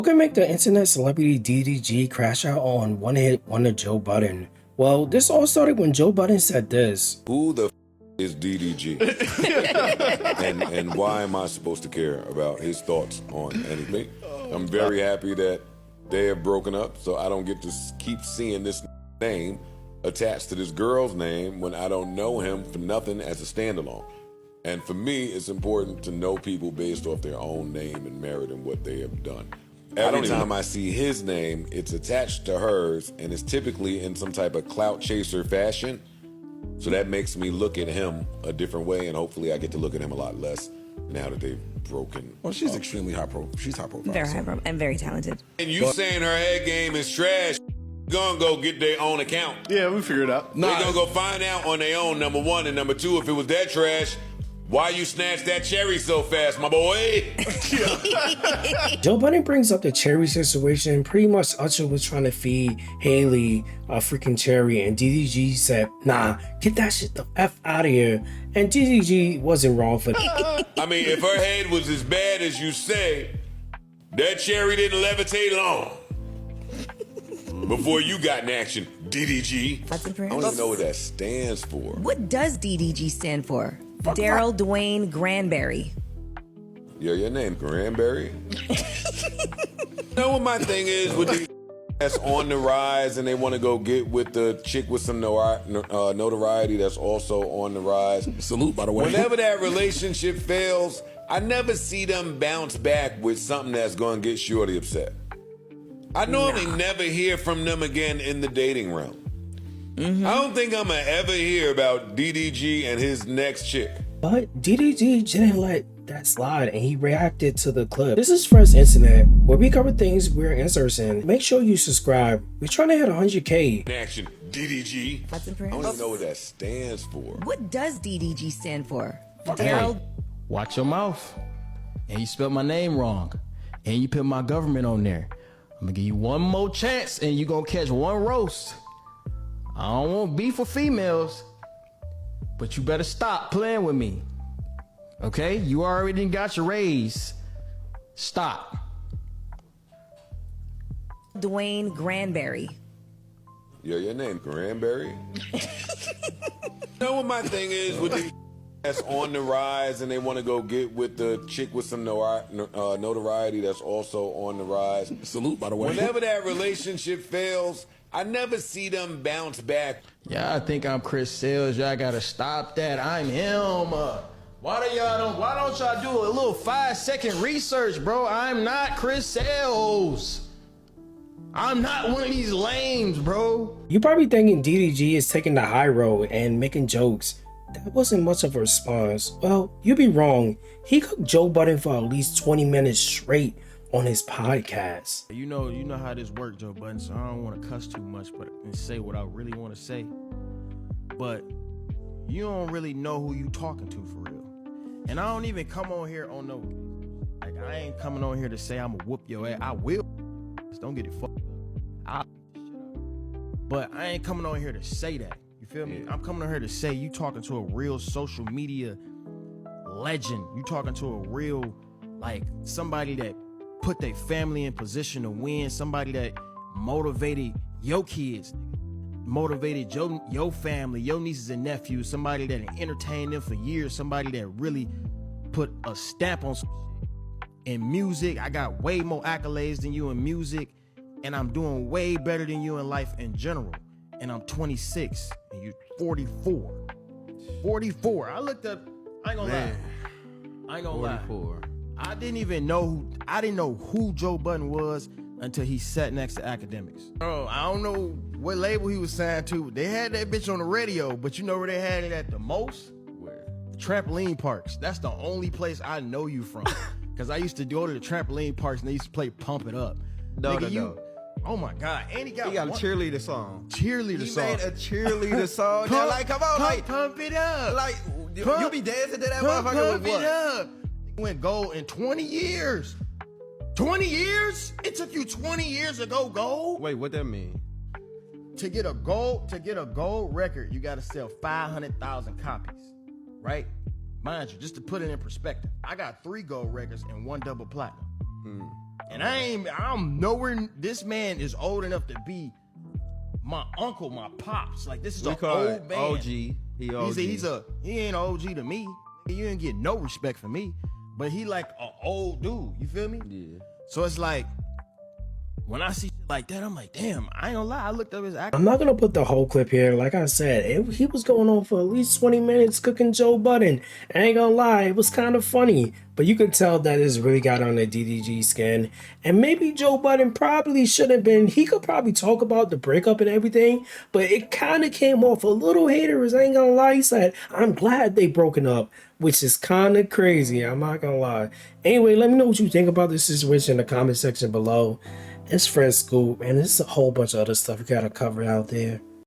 Who can make the internet celebrity DDG crash out on One Hit Wonder Joe Budden? Well, this all started when Joe Budden said this. Who the is DDG? and why am I supposed to care about his thoughts on anything? I'm very happy that they have broken up, so I don't get to keep seeing this name attached to this girl's name when I don't know him for nothing as a standalone. And for me, it's important to know people based off their own name and merit and what they have done. Every time I see his name, it's attached to hers, and it's typically in some type of clout chaser fashion. So that makes me look at him a different way, and hopefully I get to look at him a lot less now that they've broken. Well, she's extremely high profile. She's high profile. Very high profile and very talented. And you saying her head game is trash, gonna go get their own account. Yeah, we figured it out. They're gonna go find out on their own, number one. And number two, if it was that trash, why you snatched that cherry so fast, my boy? Joe Budden brings up the cherry situation. Pretty much Usher was trying to feed Halle a freaking cherry, and DDG said, nah, get that shit the F out of here. And DDG wasn't wrong for that. I mean, if her head was as bad as you say, that cherry didn't levitate long before you got in action, DDG. That's I don't even know what that stands for. What does DDG stand for? Daryl Dwayne Granberry. Yeah, your name Granberry? You know what my thing is with these that's on the rise and they want to go get with the chick with some notoriety that's also on the rise. Salute, by the way. Whenever that relationship fails, I never see them bounce back with something that's going to get Shorty upset. I normally never hear from them again in the dating realm. I don't think I'm going to ever hear about DDG and his next chick. But DDG didn't let that slide, and he reacted to the clip. This is Fresh Internet, where we cover things we're interested in. Make sure you subscribe. We're trying to hit 100K. In action, DDG. That's I don't even know what that stands for. What does DDG stand for? Hey, Daryl. watch your mouth. And you spelled my name wrong. And you put my government on there. I'm gonna give you one more chance and you gonna catch one roast. I don't want beef for females, but you better stop playing with me. Okay? You already got your raise. Stop. Dwayne Granberry. Yeah, your name Granberry? You know what my thing is with these that's on the rise and they want to go get with the chick with some notoriety that's also on the rise. Salute, by the way. Whenever that relationship fails, I never see them bounce back. Yeah, I think I'm Chris Sales. Y'all gotta stop that. I'm him. Why don't y'all do a little 5-second research, bro? I'm not Chris Sales. I'm not one of these lames, bro. You're probably thinking DDG is taking the high road and making jokes. That wasn't much of a response. Well, you'd be wrong. He cooked Joe Budden for at least 20 minutes straight on his podcast. You know how this works, Joe Budden, so I don't want to cuss too much and say what I really want to say. But you don't really know who you talking to for real. And I don't even come on here on no, like I ain't coming on here to say I'm gonna whoop your ass. I will. Just don't get it fucked up. But I ain't coming on here to say that. You feel me? I'm coming on here to say you talking to a real social media legend. You talking to a real, like, somebody that put their family in position to win, somebody that motivated your kids, motivated your family, your nieces and nephews, somebody that entertained them for years, somebody that really put a stamp on in music. I got way more accolades than you in music, and I'm doing way better than you in life in general. And I'm 26 and you're 44. 44. I looked up, I ain't gonna lie. I ain't gonna 44. Lie. I didn't know who Joe Budden was until he sat next to Academics. Oh, I don't know what label he was signed to. They had that bitch on the radio, but you know where they had it at the most? Where? The trampoline parks. That's the only place I know you from. Cause I used to go to the trampoline parks and they used to play Pump It Up. No. Oh my God. And he got a cheerleader song. Cheerleader song. He made a cheerleader song. Now, like, come on, like, pump it up. Like, you be dancing to that motherfucker with what? Pump it up. Went gold in 20 years. 20 years? It took you 20 years to go gold? Wait, what that mean? To get a gold record, you gotta sell 500,000 copies, right? Mind you, just to put it in perspective, I got 3 gold records and 1 double platinum. And I'm nowhere. This man is old enough to be my uncle, my pops. Like, this is We an call old it man. OG. He OG. He ain't OG to me. You ain't get no respect from me. But he like an old dude. You feel me? Yeah. So it's like, when I see shit like that, I'm like, damn, I ain't gonna lie. I looked up his act. I'm not gonna put the whole clip here. Like I said, he was going on for at least 20 minutes cooking Joe Budden. I ain't gonna lie, it was kind of funny. But you could tell that this really got on the DDG skin. And maybe Joe Budden probably shouldn't been. He could probably talk about the breakup and everything. But it kind of came off a little haterous. I ain't gonna lie. He said, I'm glad they broken up. Which is kind of crazy. I'm not gonna lie. Anyway, let me know what you think about this situation in the comment section below. It's Fred Scoop, and there's a whole bunch of other stuff we gotta cover out there.